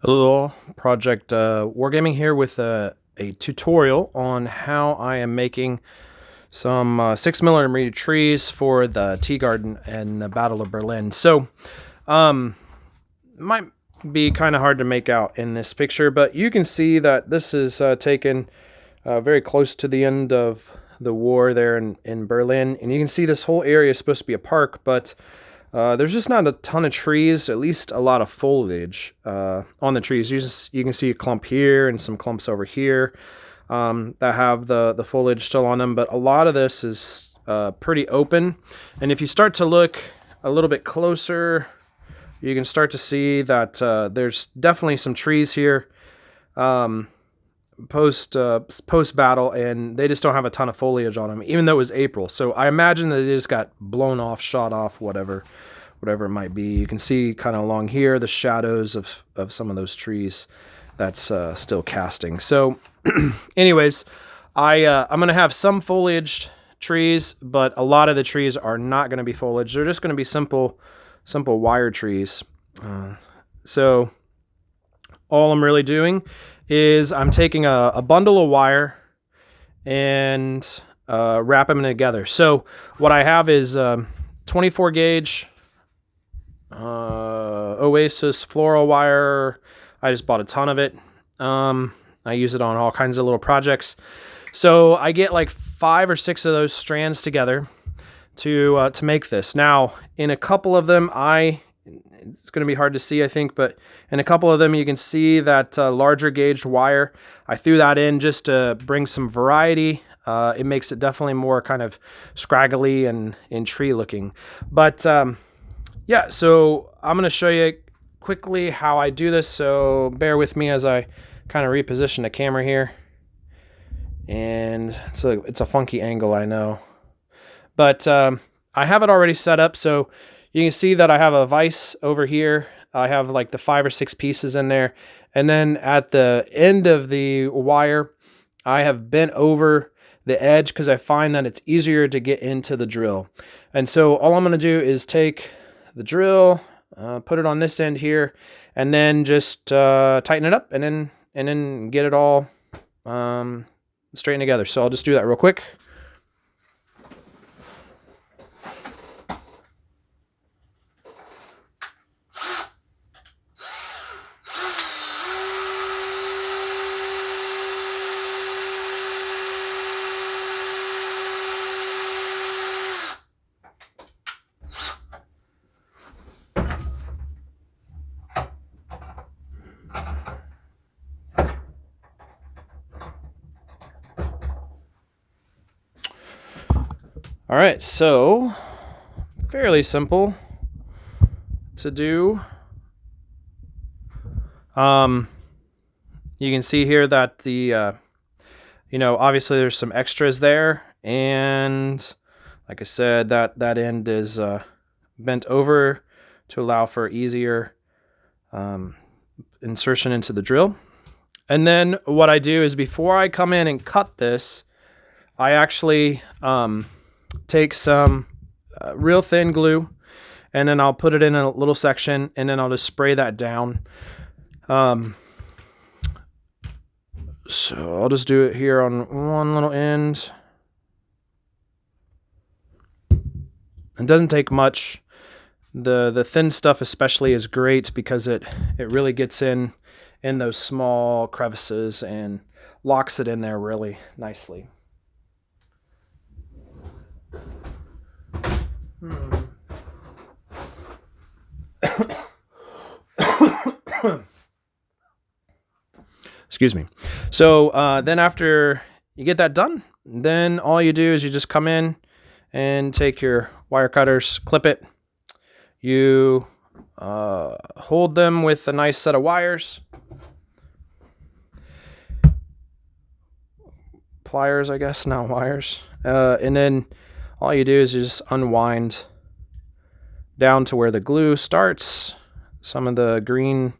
Hello, Project Wargaming here with a tutorial on how I am making some 6mm trees for the Tier Garten and the Battle of Berlin. So, might be kind of hard to make out in this picture, but you can see that this is taken very close to the end of the war there in Berlin. And you can see this whole area is supposed to be a park, but there's just not a ton of trees, at least a lot of foliage on the trees. You can see a clump here and some clumps over here that have the foliage still on them, but a lot of this is pretty open. And if you start to look a little bit closer, you can start to see that there's definitely some trees here post battle, and they just don't have a ton of foliage on them, even though it was April. So I imagine that it just got blown off, shot off, whatever it might be. You can see kind of along here the shadows of some of those trees that's still casting. So anyways, I'm gonna have some foliaged trees, but a lot of the trees are not going to be foliage. They're just going to be simple wire trees. So all I'm really doing is I'm taking a bundle of wire and wrap them together. So what I have is 24 gauge Oasis floral wire. I just bought a ton of it. I use it on all kinds of little projects. So I get like 5 or 6 of those strands together to make this. Now, in a couple of them, it's going to be hard to see, I think, but in a couple of them, you can see that larger gauged wire. I threw that in just to bring some variety. It makes it definitely more kind of scraggly and tree looking. But yeah, so I'm going to show you quickly how I do this. So bear with me as I kind of reposition the camera here. And it's a funky angle, I know. But I have it already set up, so you can see that I have a vise over here. I have like the 5 or 6 pieces in there. And then at the end of the wire, I have bent over the edge because I find that it's easier to get into the drill. And so all I'm going to do is take the drill, put it on this end here, and then just tighten it up and then get it all straightened together. So I'll just do that real quick. All right, so fairly simple to do. You can see here that the, obviously there's some extras there. And like I said, that end is bent over to allow for easier insertion into the drill. And then what I do is before I come in and cut this, I actually take some real thin glue, and then I'll put it in a little section, and then I'll just spray that down. So I'll just do it here on one little end. It doesn't take much. The thin stuff especially is great because it really gets in those small crevices and locks it in there really nicely. Excuse me. So then after you get that done, then all you do is you just come in and take your wire cutters, clip it. You hold them with a nice set of wires. Pliers, I guess, not wires. And then all you do is you just unwind down to where the glue starts. Some of the green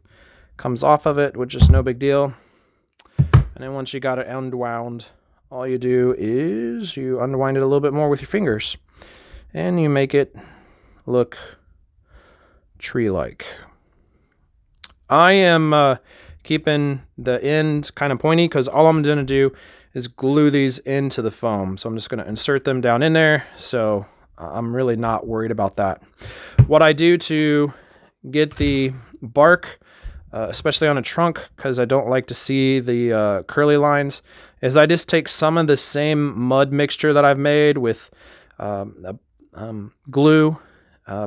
comes off of it, which is no big deal. And then once you got it unwound, all you do is you unwind it a little bit more with your fingers. And you make it look tree-like. I am keeping the end kind of pointy because all I'm going to do is glue these into the foam. So I'm just going to insert them down in there. So I'm really not worried about that. What I do to get the bark, especially on a trunk, because I don't like to see the curly lines, is I just take some of the same mud mixture that I've made with glue,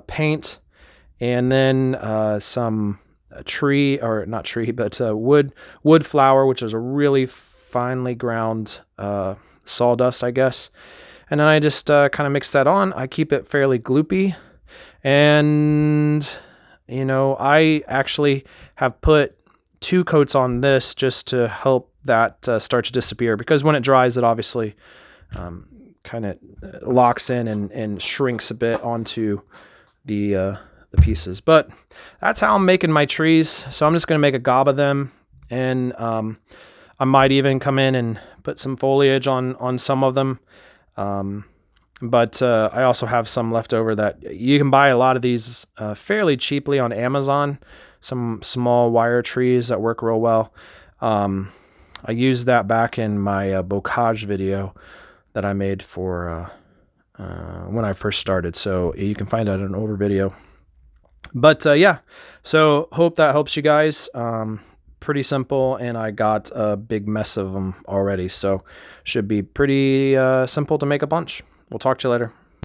paint, and then some tree, or not tree, but wood flour, which is a really finely ground sawdust, I guess. And then I just kind of mix that on. I keep it fairly gloopy. And, you know, I actually have put 2 coats on this just to help that start to disappear, because when it dries, it obviously kind of locks in and shrinks a bit onto the pieces. But that's how I'm making my trees. So I'm just going to make a gob of them, and I might even come in and put some foliage on some of them. But I also have some left over that you can buy a lot of these fairly cheaply on Amazon. Some small wire trees that work real well. I used that back in my bocage video that I made for when I first started. So you can find that in an older video. But yeah, so hope that helps you guys. Pretty simple, and I got a big mess of them already. So should be pretty simple to make a bunch. We'll talk to you later.